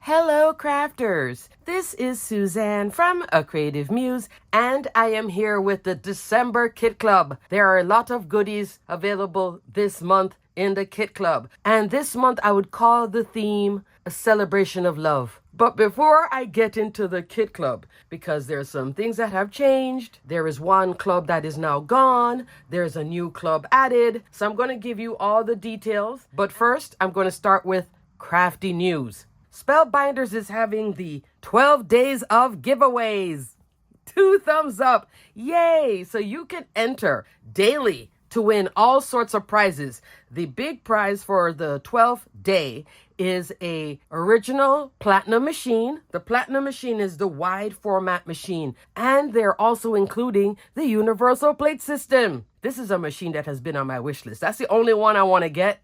Hello, crafters! This is Suzanne from A Creative Muse, and I am here with the December Kit Club. There are a lot of goodies available this month in the Kit Club, and this month I would call the theme a celebration of love. But before I get into the Kit Club, because there's some things that have changed, there is one club that is now gone, there's a new club added, so I'm going to give you all the details. But first, I'm going to start with Crafty news. Spellbinders is having the 12 days of giveaways. 2 thumbs up. Yay! So you can enter daily to win all sorts of prizes. The big prize for the 12th day is a original platinum machine. The platinum machine is the wide format machine, and they're also including the universal plate system. This is a machine that has been on my wish list. That's the only one I want to get.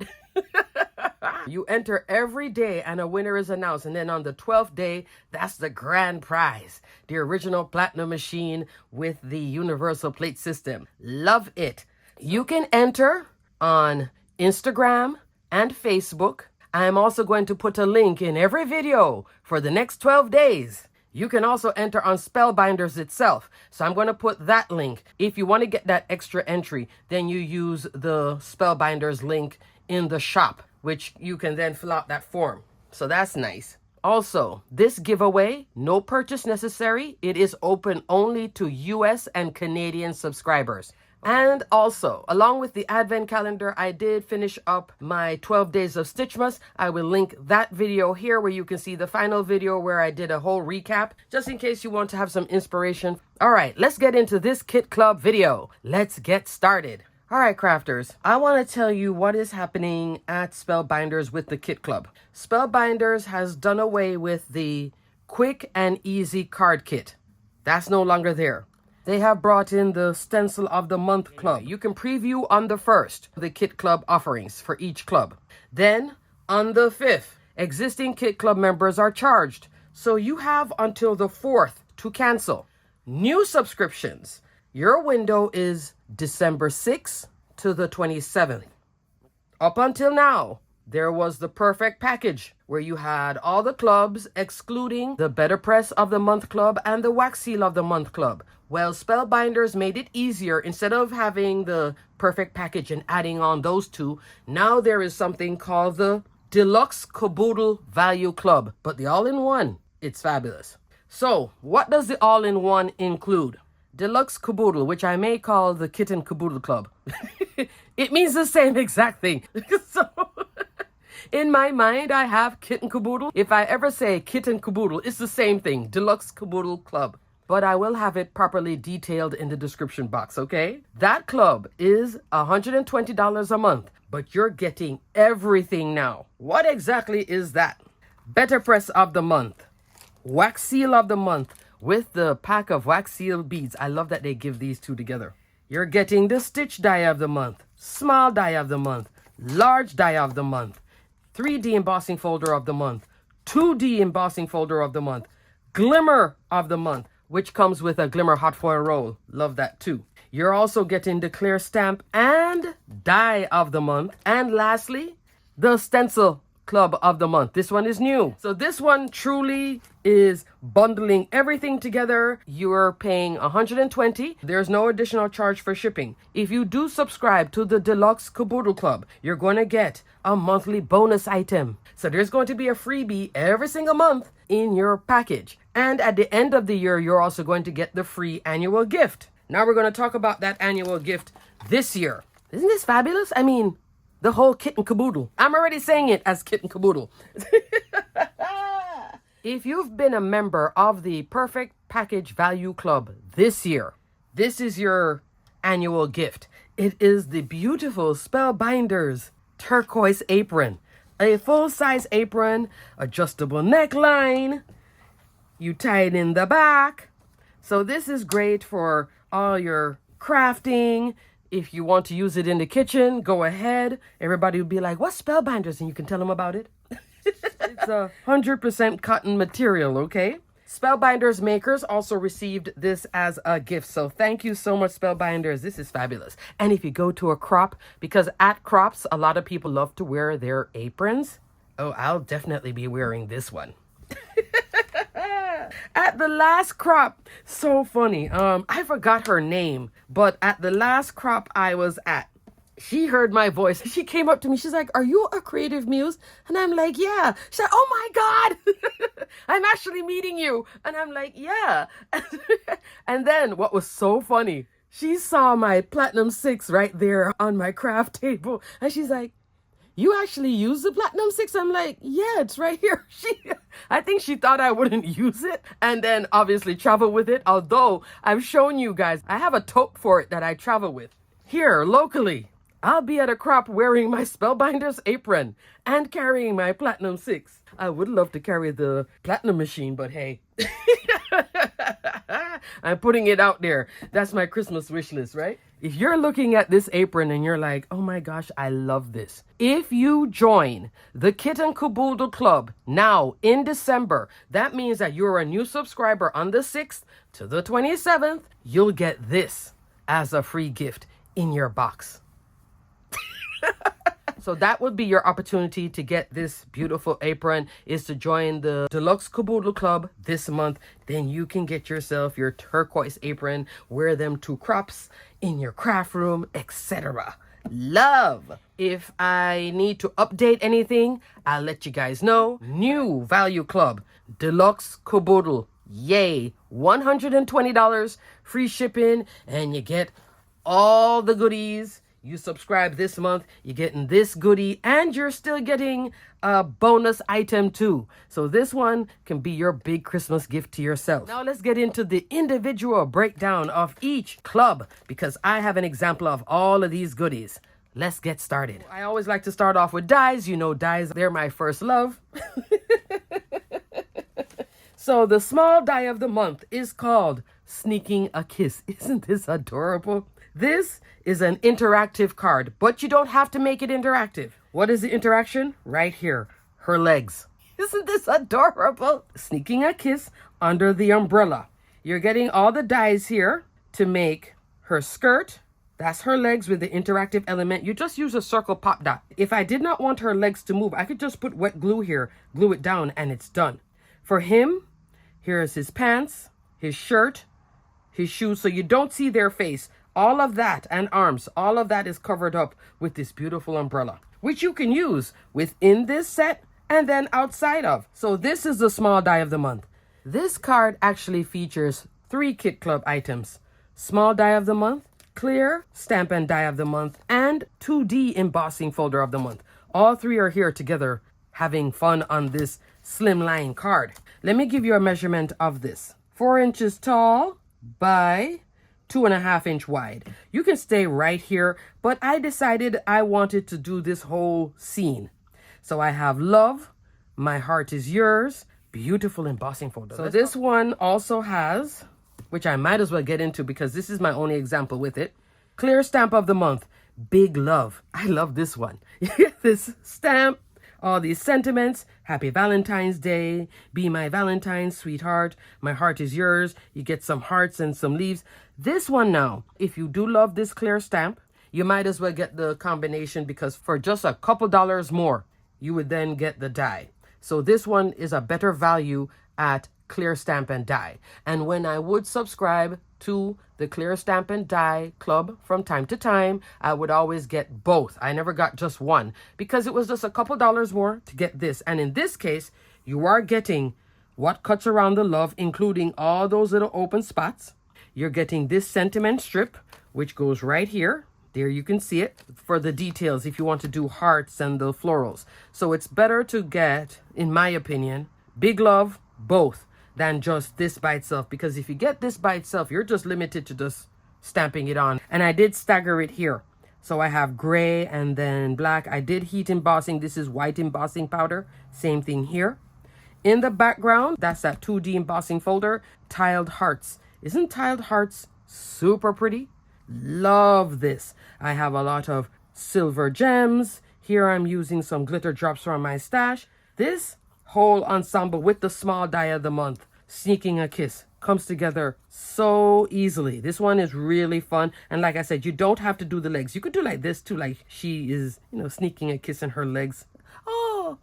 You enter every day and a winner is announced, and then on the 12th day, that's the grand prize, the original platinum machine with the universal plate system. Love it. You can enter on Instagram and Facebook. I am also going to put a link in every video for the next 12 days. You can also enter on Spellbinders itself. So I'm going to put that link. If you want to get that extra entry, then you use the Spellbinders link in the shop, which you can then fill out that form. So that's nice. Also, this giveaway, no purchase necessary. It is open only to US and Canadian subscribers. And also, along with the advent calendar, I did finish up my 12 days of Stitchmas. I will link that video here where you can see the final video where I did a whole recap, just in case you want to have some inspiration. All right, let's get into this Kit Club video. Let's get started. All right, crafters, I want to tell you what is happening at Spellbinders with the Kit Club. Spellbinders has done away with the quick and easy card kit. That's no longer there. They have brought in the Stencil of the Month Club. You can preview on the 1st the Kit Club offerings for each club. Then, on the 5th, existing Kit Club members are charged. So you have until the 4th to cancel. New subscriptions. Your window is December 6th to the 27th. Up until now, there was the perfect package where you had all the clubs excluding the Betterpress of the Month Club and the Wax Seal of the Month Club. Well, Spellbinders made it easier. Instead of having the perfect package and adding on those two, now there is something called the Deluxe Caboodle Value Club. But the all-in-one, it's fabulous. So, what does the all-in-one include? Deluxe Caboodle, which I may call the Kitten Caboodle Club. It means the same exact thing. So, in my mind, I have Kitten Caboodle. If I ever say Kitten Caboodle, it's the same thing, Deluxe Caboodle Club. But I will have it properly detailed in the description box, okay? That club is $120 a month, but you're getting everything now. What exactly is that? Betterpress of the month, Wax Seal of the month with the pack of wax seal beads. I love that they give these two together. You're getting the stitch die of the month, small die of the month, large die of the month, 3D embossing folder of the month, 2D embossing folder of the month, Glimmer of the month, which comes with a Glimmer hot foil roll. Love that too. You're also getting the clear stamp and die of the month. And lastly, the Stencil Club of the month. This one is new. So this one truly is bundling everything together. You're paying $120. There's no additional charge for shipping. If you do subscribe to the Deluxe Caboodle Club, you're going to get a monthly bonus item. So there's going to be a freebie every single month in your package. And at the end of the year, you're also going to get the free annual gift. Now we're going to talk about that annual gift this year. Isn't this fabulous? I mean, the whole kit and caboodle. I'm already saying it as kit and caboodle. If you've been a member of the Perfect Package Value Club this year, this is your annual gift. It is the beautiful Spellbinders turquoise apron. A full-size apron, adjustable neckline. You tie it in the back. So this is great for all your crafting. If you want to use it in the kitchen, go ahead. Everybody will be like, what's Spellbinders? And you can tell them about it. It's a 100% cotton material, okay? Spellbinders makers also received this as a gift. So thank you so much, Spellbinders. This is fabulous. And if you go to a crop, because at crops, a lot of people love to wear their aprons. Oh, I'll definitely be wearing this one. At the last crop, so funny. I forgot her name, but at the last crop I was at, she heard my voice. She came up to me. She's like, "Are you a creative muse?" And I'm like, "Yeah." She's like, "Oh my God, I'm actually meeting you." And I'm like, "Yeah." And then what was so funny, she saw my Platinum 6 right there on my craft table. And she's like, "You actually use the Platinum 6? I'm like, "Yeah, it's right here." I think she thought I wouldn't use it and then obviously travel with it. Although I've shown you guys, I have a tote for it that I travel with. Here, locally, I'll be at a crop wearing my Spellbinders apron and carrying my Platinum 6. I would love to carry the Platinum machine, but hey. I'm putting it out there. That's my Christmas wish list, right? If you're looking at this apron and you're like, "Oh my gosh, I love this." If you join the Kit and Caboodle Club now in December, that means that you're a new subscriber on the 6th to the 27th. You'll get this as a free gift in your box. So that would be your opportunity to get this beautiful apron, is to join the Deluxe Caboodle Club this month. Then you can get yourself your turquoise apron, wear them to crops in your craft room, etc. Love. If I need to update anything, I'll let you guys know. New value club, Deluxe Caboodle. Yay. $120 free shipping, and you get all the goodies. You subscribe this month, you're getting this goodie, and you're still getting a bonus item too. So this one can be your big Christmas gift to yourself. Now let's get into the individual breakdown of each club, because I have an example of all of these goodies. Let's get started. I always like to start off with dies. You know, dies, they're my first love. So the small die of the month is called Sneaking a Kiss. Isn't this adorable? This is an interactive card, but you don't have to make it interactive. What is the interaction? Right here, her legs. Isn't this adorable? Sneaking a kiss under the umbrella. You're getting all the dies here to make her skirt. That's her legs with the interactive element. You just use a circle pop dot. If I did not want her legs to move, I could just put wet glue here, glue it down, and it's done. For him, here's his pants, his shirt, his shoes, so you don't see their face. All of that, and arms, all of that is covered up with this beautiful umbrella, which you can use within this set and then outside of. So this is the small die of the month. This card actually features 3 Kit Club items: small die of the month, clear stamp and die of the month, and 2D embossing folder of the month. All 3 are here together having fun on this slimline card. Let me give you a measurement of this. 4 inches tall by 2.5 inch wide. You can stay right here, but I decided I wanted to do this whole scene. So I have love, my heart is yours, beautiful embossing folder. So this one also has, which I might as well get into because this is my only example with it, clear stamp of the month, big love. I love this one. This stamp, all these sentiments: Happy Valentine's Day, be my Valentine, sweetheart, my heart is yours. You get some hearts and some leaves. This one now, if you do love this clear stamp, you might as well get the combination, because for just a couple dollars more, you would then get the die. So this one is a better value at clear stamp and die. And when I would subscribe to the clear stamp and die club from time to time, I would always get both. I never got just one, because it was just a couple dollars more to get this. And in this case, you are getting what cuts around the love, including all those little open spots. You're getting this sentiment strip, which goes right here. There you can see it for the details if you want to do hearts and the florals. So it's better to get, in my opinion, big love, both, than just this by itself. Because if you get this by itself, you're just limited to just stamping it on. And I did stagger it here. So I have gray and then black. I did heat embossing. This is white embossing powder. Same thing here. In the background, that's that 2D embossing folder, tiled hearts. Isn't tiled hearts super pretty? Love this. I have a lot of silver gems. Here I'm using some glitter drops from my stash. This whole ensemble with the small die of the month, Sneaking a Kiss, comes together so easily. This one is really fun. And like I said, you don't have to do the legs. You could do like this too, like she is, sneaking a kiss in her legs. Oh,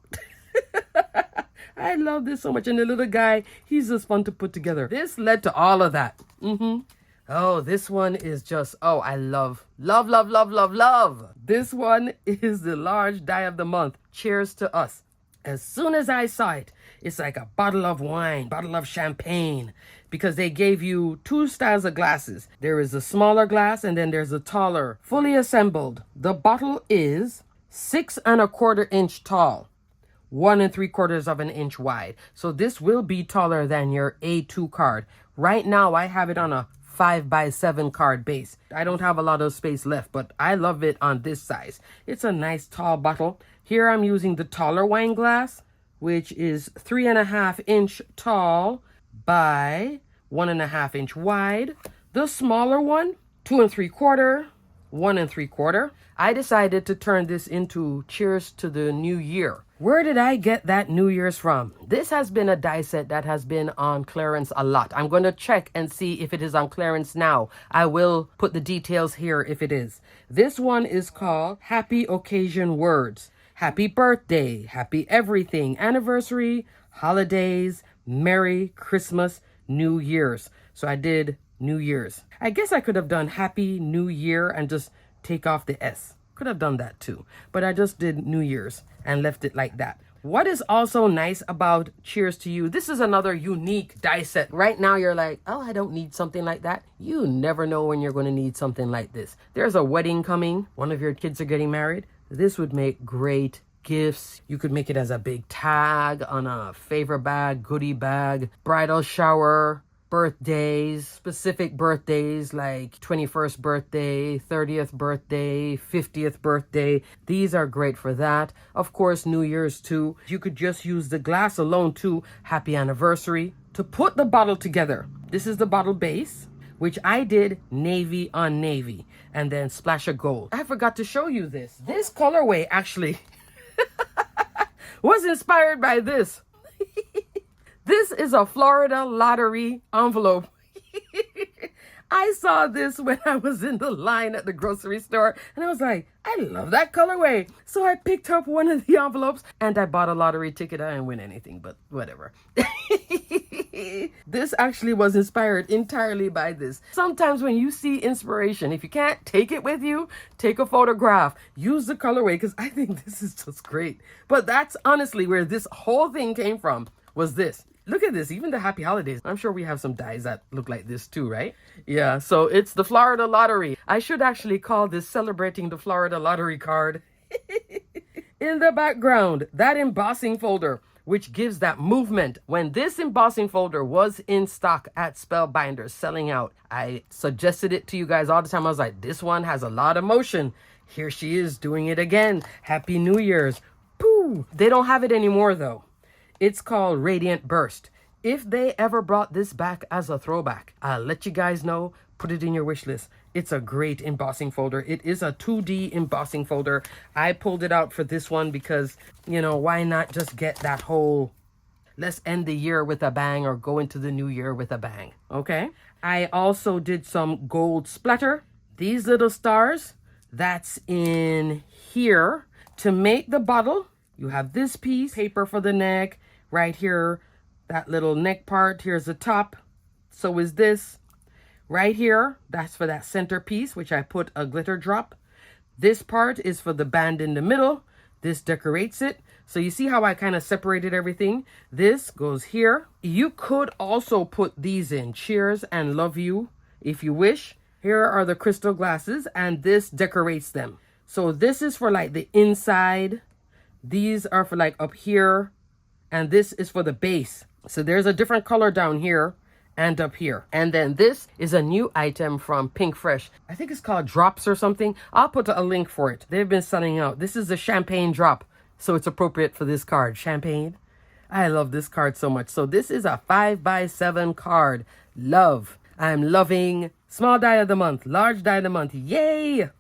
I love this so much. And the little guy, he's just fun to put together. This led to all of that. Oh, this one is just, oh, I love. This one is the large die of the month. Cheers to us. As soon as I saw it, it's like a bottle of wine, bottle of champagne, because they gave you 2 styles of glasses. There is a smaller glass and then there's a taller, fully assembled. The bottle is 6 1/4 inch tall, 1 3/4 of an inch wide. So this will be taller than your A2 card. Right now, I have it on a 5x7 card base. I don't have a lot of space left, but I love it on this size. It's a nice tall bottle. Here I'm using the taller wine glass, which is 3 1/2 inch tall by 1 1/2 inch wide. The smaller one, 2 3/4, 1 3/4. I decided to turn this into Cheers to the New Year. Where did I get that New Year's from? This has been a die set that has been on clearance a lot. I'm going to check and see if it is on clearance now. I will put the details here if it is. This one is called Happy Occasion Words. Happy birthday, happy everything, anniversary, holidays, Merry Christmas, New Year's. So I did New Year's. I guess I could have done Happy New Year and just take off the S. Could have done that too. But I just did New Year's and left it like that. What is also nice about Cheers to You, this is another unique die set. Right now you're like, oh, I don't need something like that. You never know when you're going to need something like this. There's a wedding coming. One of your kids are getting married. This would make great gifts. You could make it as a big tag on a favor bag, goodie bag, bridal shower, birthdays, specific birthdays like 21st birthday, 30th birthday, 50th birthday. These are great for that. Of course, New Year's too. You could just use the glass alone too. Happy anniversary. To put the bottle together, this is the bottle base, which I did navy on navy and then splash of gold. I forgot to show you this. This colorway actually was inspired by this. This is a Florida lottery envelope. I saw this when I was in the line at the grocery store and I was like, I love that colorway. So I picked up one of the envelopes and I bought a lottery ticket. I didn't win anything, but whatever. This actually was inspired entirely by this. Sometimes when you see inspiration, if you can't take it with you, take a photograph, use the colorway, because I think this is just great. But that's honestly where this whole thing came from, was this. Look at this, even the Happy Holidays. I'm sure we have some dies that look like this too, right? Yeah, so it's the Florida Lottery. I should actually call this Celebrating the Florida Lottery card. In the background, that embossing folder, which gives that movement. When this embossing folder was in stock at Spellbinders, selling out, I suggested it to you guys all the time. I was like, this one has a lot of motion. Here she is doing it again. Happy New Year's. Pooh! They don't have it anymore though. It's called Radiant Burst. If they ever brought this back as a throwback, I'll let you guys know. Put it in your wish list. It's a great embossing folder. It is a 2D embossing folder. I pulled it out for this one because, you know, why not just get that whole, let's end the year with a bang or go into the new year with a bang, okay? I also did some gold splatter. These little stars, that's in here. To make the bottle, you have this piece, paper for the neck, right here, that little neck part, here's the top. So is this. Right here, that's for that center piece, which I put a glitter drop. This part is for the band in the middle. This decorates it. So you see how I kind of separated everything? This goes here. You could also put these in, Cheers and Love You, if you wish. Here are the crystal glasses, and this decorates them. So this is for like the inside. These are for like up here, and this is for the base. So there's a different color down here and up here. And then this is a new item from Pink Fresh. I think it's called Drops or something. I'll put a link for it. They've been selling out. This is a champagne drop, so it's appropriate for this card. Champagne. I love this card so much. So this is a 5x7 card. Love. I'm loving small die of the month, large die of the month. Yay!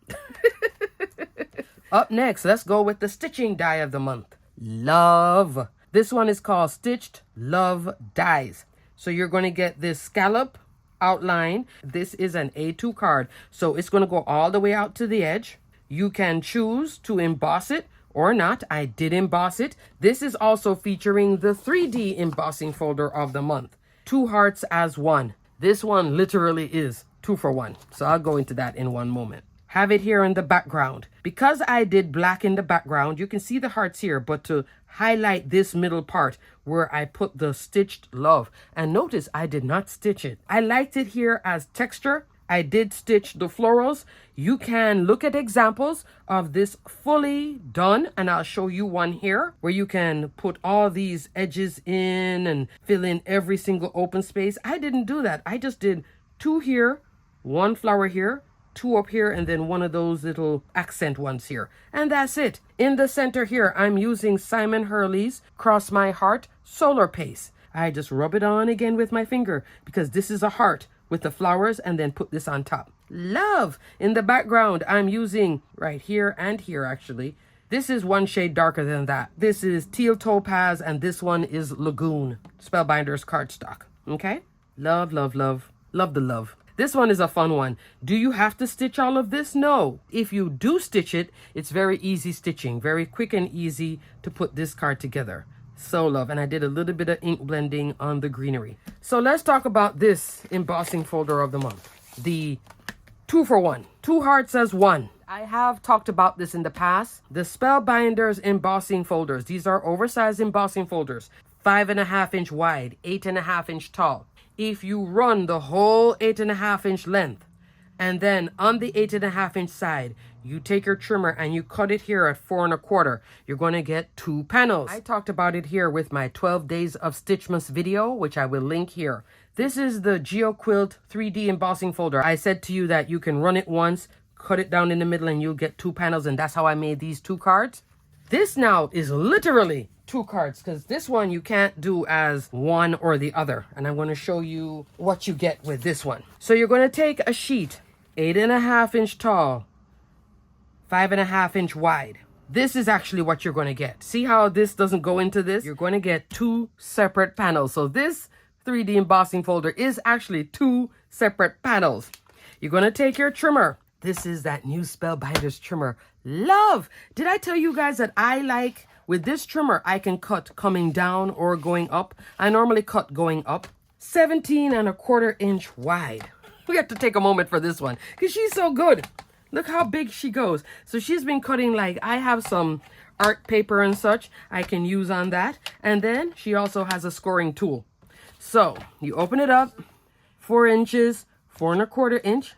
Up next, let's go with the stitching die of the month. Love. This one is called Stitched Love Dies. So you're going to get this scallop outline. This is an A2 card, so it's going to go all the way out to the edge. You can choose to emboss it or not. I did emboss it. This is also featuring the 3D embossing folder of the month. 2 hearts as one. This one literally is 2 for 1. So I'll go into that in one moment. Have it here in the background. Because I did black in the background, you can see the hearts here, but to highlight this middle part where I put the stitched love. And notice I did not stitch it. I liked it here as texture. I did stitch the florals. You can look at examples of this fully done, and I'll show you one here where you can put all these edges in and fill in every single open space. I didn't do that. I just did 2 here, 1 flower here, 2 up here, and then one of those little accent ones here. And that's it. In the center here, I'm using Simon Hurley's Cross My Heart Solar Paste. I just rub it on again with my finger because this is a heart with the flowers, and then put this on top. Love! In the background, I'm using right here and here actually. This is 1 shade darker than that. This is Teal Topaz, and this one is Lagoon. Spellbinders cardstock. Okay? Love, love, love. Love the love. This one is a fun one. Do you have to stitch all of this? No. If you do stitch it, it's very easy stitching. Very quick and easy to put this card together. So love. And I did a little bit of ink blending on the greenery. So let's talk about this embossing folder of the month. The 2 for 1. 2 hearts as one. I have talked about this in the past. The Spellbinders embossing folders. These are oversized embossing folders. 5.5 inch wide, 8.5 inch tall. If you run the whole 8.5 inch length, and then on the 8.5 inch side, you take your trimmer and you cut it here at 4 1/4. You're going to get 2 panels. I talked about it here with my 12 days of Stitchmas video, which I will link here. This is the GeoQuilt 3D embossing folder. I said to you that you can run it once, cut it down in the middle, and you'll get 2 panels. And that's how I made these 2 cards. This now is literally 2 cards, because this one you can't do as one or the other. And I'm going to show you what you get with this one. So you're going to take a sheet, 8.5 inch tall, 5.5 inch wide. This is actually what you're going to get. See how this doesn't go into this? You're going to get 2 separate panels. So this 3D embossing folder is actually 2 separate panels. You're going to take your trimmer. This is that new Spellbinders trimmer. Love! Did I tell you guys that I like, with this trimmer, I can cut coming down or going up. I normally cut going up. 17.25 inch wide. We have to take a moment for this one because she's so good. Look how big she goes. So she's been cutting, like, I have some art paper and such I can use on that. And then she also has a scoring tool. So you open it up, 4 inches, 4 1/4 inch.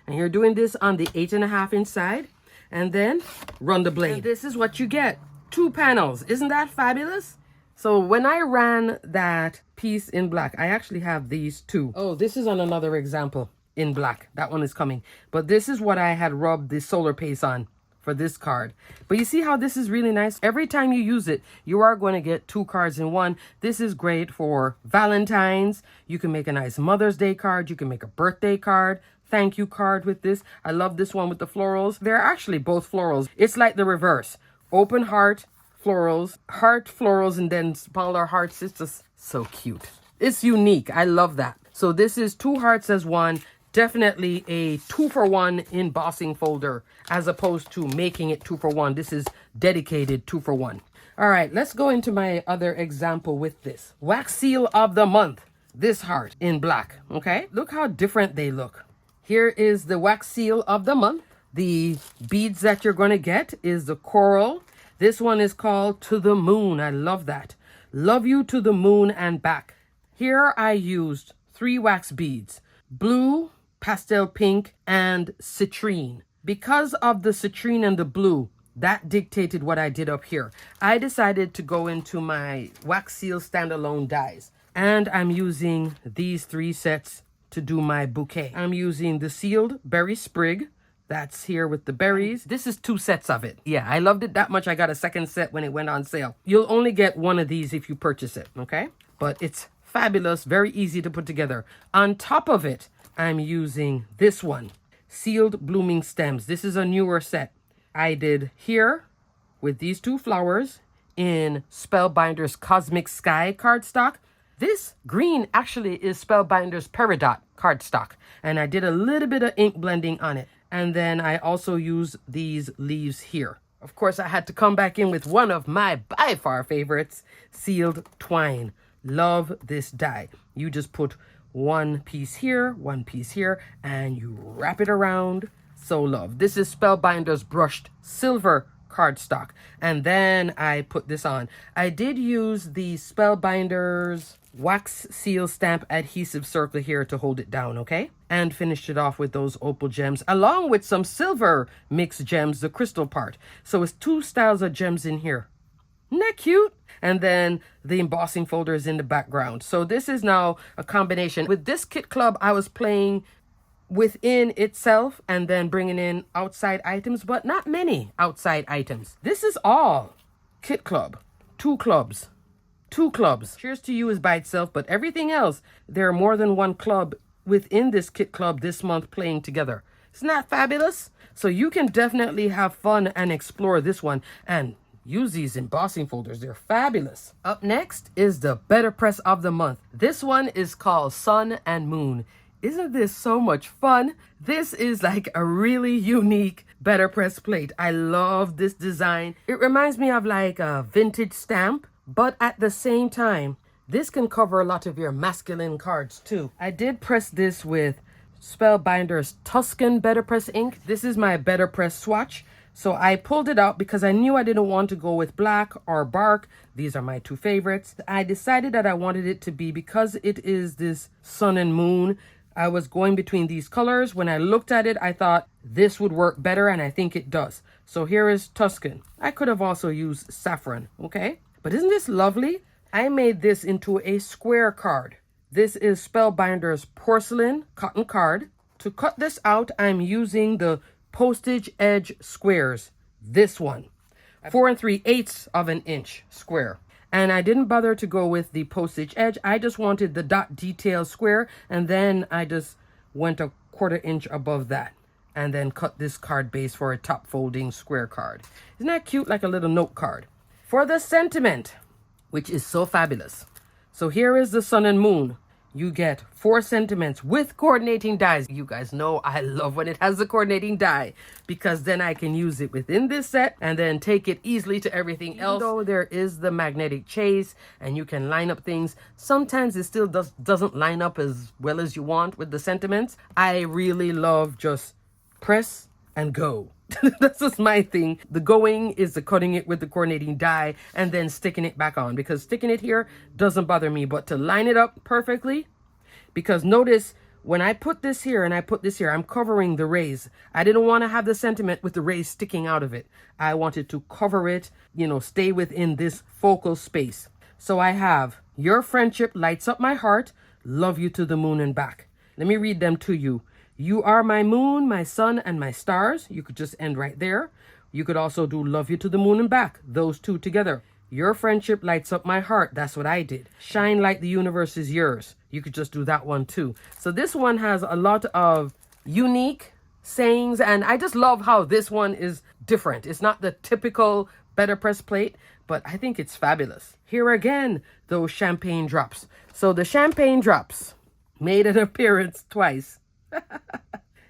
And you're doing this on the 8.5 inch side. And then run the blade. And this is what you get. 2 panels. Isn't that fabulous? So when I ran that piece in black, I actually have these 2. Oh, this is on another example in black. That one is coming. But this is what I had rubbed the solar paste on for this card. But you see how this is really nice? Every time you use it, you are going to get 2 cards in one. This is great for Valentine's. You can make a nice Mother's Day card. You can make a birthday card. Thank you card with this. I love this one with the florals. They're actually both florals. It's like the reverse. Open heart florals, and then smaller hearts. It's just so cute. It's unique. I love that. So this is 2 hearts as one. Definitely a 2 for 1 embossing folder, as opposed to making it 2 for 1. This is dedicated 2 for 1. All right, let's go into my other example with this. Wax seal of the month. This heart in black. Okay, look how different they look. Here is the wax seal of the month. The beads that you're going to get is the coral. This one is called To the Moon. I love that. Love you to the moon and back. Here I used 3 wax beads. Blue, pastel pink, and citrine. Because of the citrine and the blue, that dictated what I did up here. I decided to go into my wax seal standalone dies. And I'm using these 3 sets to do my bouquet. I'm using the sealed berry sprig. That's here with the berries. This is 2 sets of it. Yeah, I loved it that much. I got a second set when it went on sale. You'll only get 1 of these if you purchase it, okay? But it's fabulous, very easy to put together. On top of it, I'm using this one, sealed blooming stems. This is a newer set. I did here with these 2 flowers in Spellbinders Cosmic Sky cardstock. This green actually is Spellbinders Peridot cardstock. And I did a little bit of ink blending on it. And then I also use these leaves here. Of course, I had to come back in with one of my by far favorites, sealed twine. Love this die. You just put one piece here, and you wrap it around. So love. This is Spellbinders brushed silver cardstock. And then I put this on. I did use the Spellbinders wax seal stamp adhesive circle here to hold it down, okay? And finished it off with those opal gems along with some silver mixed gems, the crystal part. So it's 2 styles of gems in here. Isn't that cute? And then the embossing folder is in the background. So this is now a combination. With this kit club, I was playing within itself and then bringing in outside items, but not many outside items. This is all kit club. 2 clubs. 2 clubs. Cheers to You is by itself, but everything else, there are more than 1 club within this kit club this month playing together. Isn't that fabulous? So you can definitely have fun and explore this one and use these embossing folders. They're fabulous. Up next is the Betterpress of the month. This one is called Sun and Moon. Isn't this so much fun? This is like a really unique Betterpress plate. I love this design. It reminds me of like a vintage stamp, but at the same time, this can cover a lot of your masculine cards too. I did press this with Spellbinders Tuscan Betterpress ink. This is my Betterpress swatch. So I pulled it out because I knew I didn't want to go with black or bark. These are my 2 favorites. I decided that I wanted it to be, because it is this sun and moon, I was going between these colors. When I looked at it, I thought this would work better, and I think it does. So here is Tuscan. I could have also used saffron, okay? But isn't this lovely? I made this into a square card. This is Spellbinders porcelain cotton card. To cut this out, I'm using the postage edge squares. This one, 4 3/8 of an inch square. And I didn't bother to go with the postage edge. I just wanted the dot detail square. And then I just went a 1/4 inch above that. And then cut this card base for a top folding square card. Isn't that cute? Like a little note card. For the sentiment, which is so fabulous. So here is the sun and moon. You get 4 sentiments with coordinating dies. You guys know I love when it has the coordinating die, because then I can use it within this set and then take it easily to everything else. Though there is the magnetic chase and you can line up things, sometimes it still doesn't line up as well as you want with the sentiments. I really love just press and go. That's just my thing. The going is the cutting it with the coordinating die and then sticking it back on, because sticking it here doesn't bother me, but to line it up perfectly, because notice when I put this here and I put this here, I'm covering the rays. I didn't want to have the sentiment with the rays sticking out of it. I wanted to cover it, stay within this focal space. So I have, your friendship lights up my heart, love you to the moon and back. Let me read them to you. You are my moon, my sun, and my stars. You could just end right there. You could also do love you to the moon and back. Those 2 together. Your friendship lights up my heart. That's what I did. Shine like the universe is yours. You could just do that one too. So this one has a lot of unique sayings, and I just love how this one is different. It's not the typical Betterpress plate, but I think it's fabulous. Here again, those champagne drops. So the champagne drops made an appearance twice.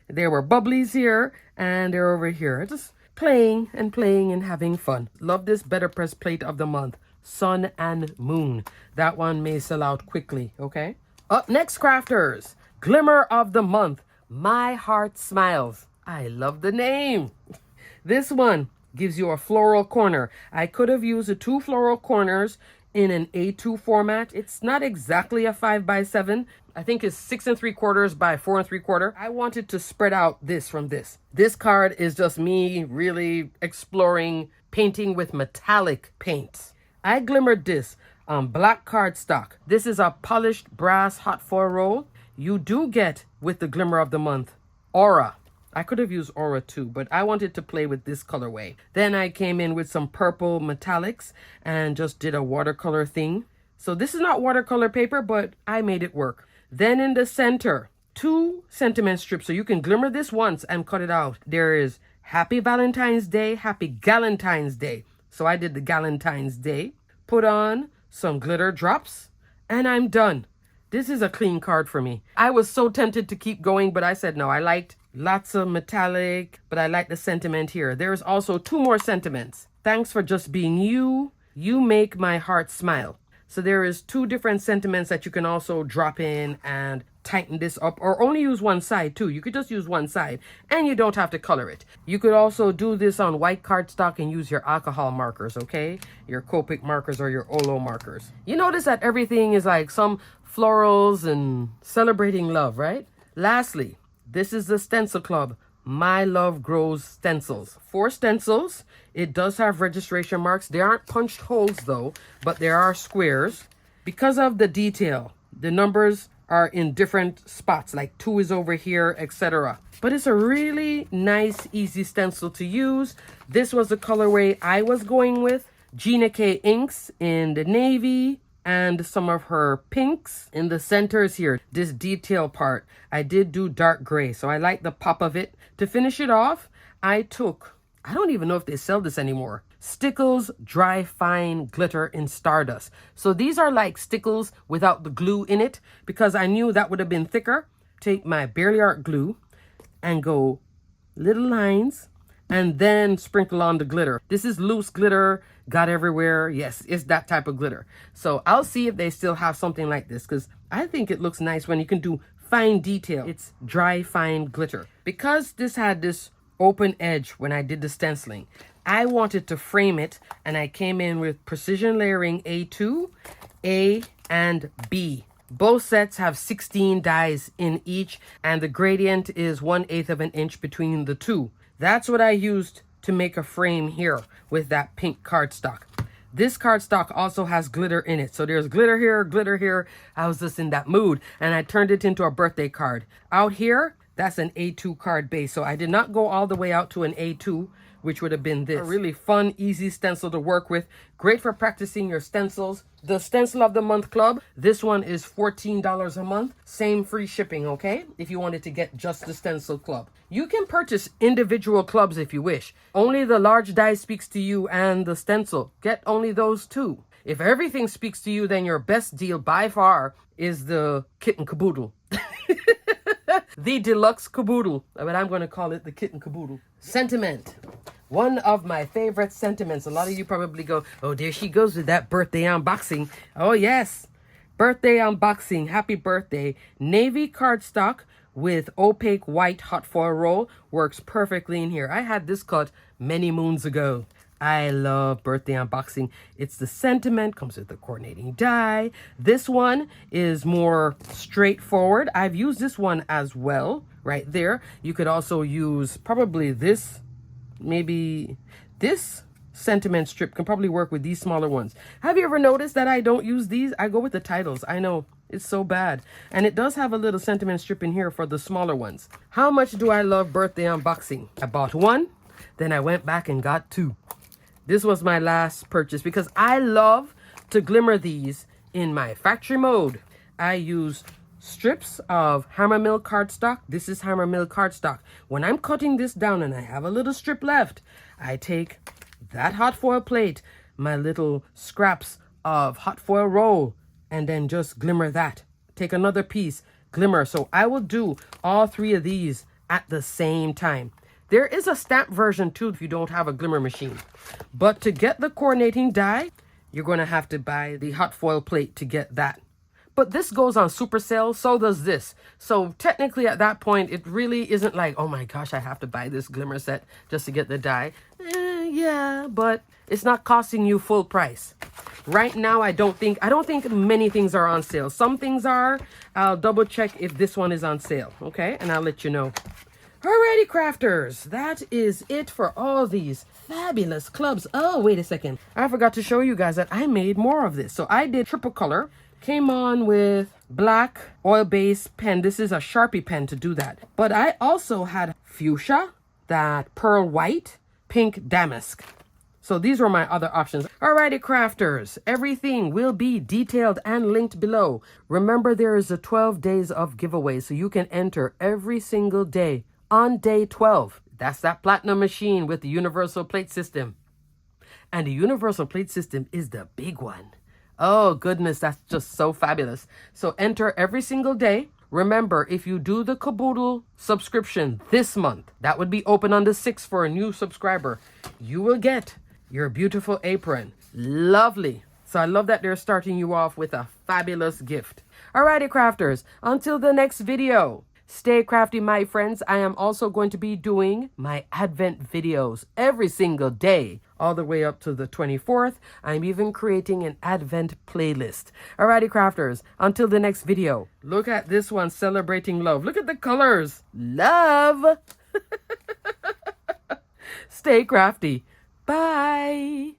There were bubblies here and they're over here. Just playing and having fun. Love this Betterpress plate of the month. Sun and Moon. That one may sell out quickly, okay? Up next, crafters. Glimmer of the month. My Heart Smiles. I love the name. This one gives you a floral corner. I could have used the 2 floral corners in an A2 format. It's not exactly a 5x7. I think it's 6 3/4 by 4 3/4. I wanted to spread out this from this. This card is just me really exploring painting with metallic paints. I glimmered this on black cardstock. This is a polished brass hot foil roll. You do get, with the Glimmer of the month, Aura. I could have used Aura too, but I wanted to play with this colorway. Then I came in with some purple metallics and just did a watercolor thing. So this is not watercolor paper, but I made it work. Then in the center, 2 sentiment strips. So you can glimmer this once and cut it out. There is Happy Valentine's Day, Happy Galentine's Day. So I did the Galentine's Day. Put on some glitter drops and I'm done. This is a clean card for me. I was so tempted to keep going, but I said no. I liked Lots of metallic, but I like the sentiment here. There's also 2 more sentiments. Thanks for just being you. You make my heart smile. So there is 2 different sentiments that you can also drop in and tighten this up, or only use one side too. You could just use one side and you don't have to color it. You could also do this on white cardstock and use your alcohol markers, okay? Your Copic markers or your Olo markers. You notice that everything is like some florals and celebrating love, right? Lastly, this is the Stencil Club. My Love Grows stencils. 4 stencils. It does have registration marks. They aren't punched holes though, but there are squares. Because of the detail, the numbers are in different spots, like 2 is over here, etc. But it's a really nice, easy stencil to use. This was the colorway I was going with. Gina K inks in the navy, and some of her pinks in the centers here. This detail part, I did do dark gray, so I like the pop of it. To finish it off, I took, I don't even know if they sell this anymore, Stickles Dry Fine Glitter in Stardust. So these are like Stickles without the glue in it, because I knew that would have been thicker. Take my Barely Art glue and go little lines and then sprinkle on the glitter. This is loose glitter, got everywhere. Yes, it's that type of glitter. So I'll see if they still have something like this, because I think it looks nice when you can do fine detail. It's dry fine glitter. Because this had this open edge when I did the stenciling, I wanted to frame it, and I came in with precision layering A2, A, and B. Both sets have 16 dies in each, and the gradient is 1/8 of an inch between the 2. That's what I used to make a frame here with that pink cardstock. This cardstock also has glitter in it. So there's glitter here, glitter here. I was just in that mood, and I turned it into a birthday card. Out here, that's an A2 card base. So I did not go all the way out to an A2, which would have been this. A really fun, easy stencil to work with. Great for practicing your stencils. The Stencil of the Month Club, this one is $14 a month. Same free shipping, okay? If you wanted to get just the Stencil Club. You can purchase individual clubs if you wish. Only the large die speaks to you and the stencil. Get only those 2. If everything speaks to you, then your best deal by far is the Kitten Caboodle. The Deluxe Caboodle, but I'm going to call it the Kitten Caboodle. Sentiment. One of my favorite sentiments. A lot of you probably go, oh, there she goes with that birthday unboxing. Oh, yes. Birthday unboxing. Happy birthday. Navy cardstock with opaque white hot foil roll works perfectly in here. I had this cut many moons ago. I love birthday unboxing. It's the sentiment, comes with the coordinating die. This one is more straightforward. I've used this one as well, right there. You could also use probably this, maybe this sentiment strip can probably work with these smaller ones. Have you ever noticed that I don't use these? I go with the titles. I know, it's so bad. And it does have a little sentiment strip in here for the smaller ones. How much do I love birthday unboxing? I bought 1, then I went back and got 2. This was my last purchase because I love to glimmer these in my factory mode. I use strips of hammer mill cardstock. This is hammer mill cardstock. When I'm cutting this down and I have a little strip left, I take that hot foil plate, my little scraps of hot foil roll, and then just glimmer that. Take another piece, glimmer. So I will do all 3 of these at the same time. There is a stamp version too if you don't have a glimmer machine. But to get the coordinating die, you're going to have to buy the hot foil plate to get that. But this goes on super sale, so does this. So technically at that point, it really isn't like, oh my gosh, I have to buy this glimmer set just to get the die. Yeah, but it's not costing you full price. Right now, I don't think many things are on sale. Some things are. I'll double check if this one is on sale, okay? And I'll let you know. Alrighty, crafters, that is it for all these fabulous clubs. Oh, wait a second. I forgot to show you guys that I made more of this. So I did triple color, came on with black oil-based pen. This is a Sharpie pen to do that. But I also had fuchsia, that pearl white, pink damask. So these were my other options. Alrighty, crafters, everything will be detailed and linked below. Remember, there is a 12 days of giveaway, so you can enter every single day. On day 12, that's that platinum machine with the universal plate system. And the universal plate system is the big one. Oh, goodness, that's just so fabulous. So enter every single day. Remember, if you do the Caboodle subscription this month, that would be open on the 6th for a new subscriber, you will get your beautiful apron. Lovely. So I love that they're starting you off with a fabulous gift. Alrighty, crafters, until the next video. Stay crafty, my friends. I am also going to be doing my Advent videos every single day, all the way up to the 24th. I'm even creating an Advent playlist. Alrighty, crafters, until the next video. Look at this one, celebrating love. Look at the colors. Love. Stay crafty. Bye.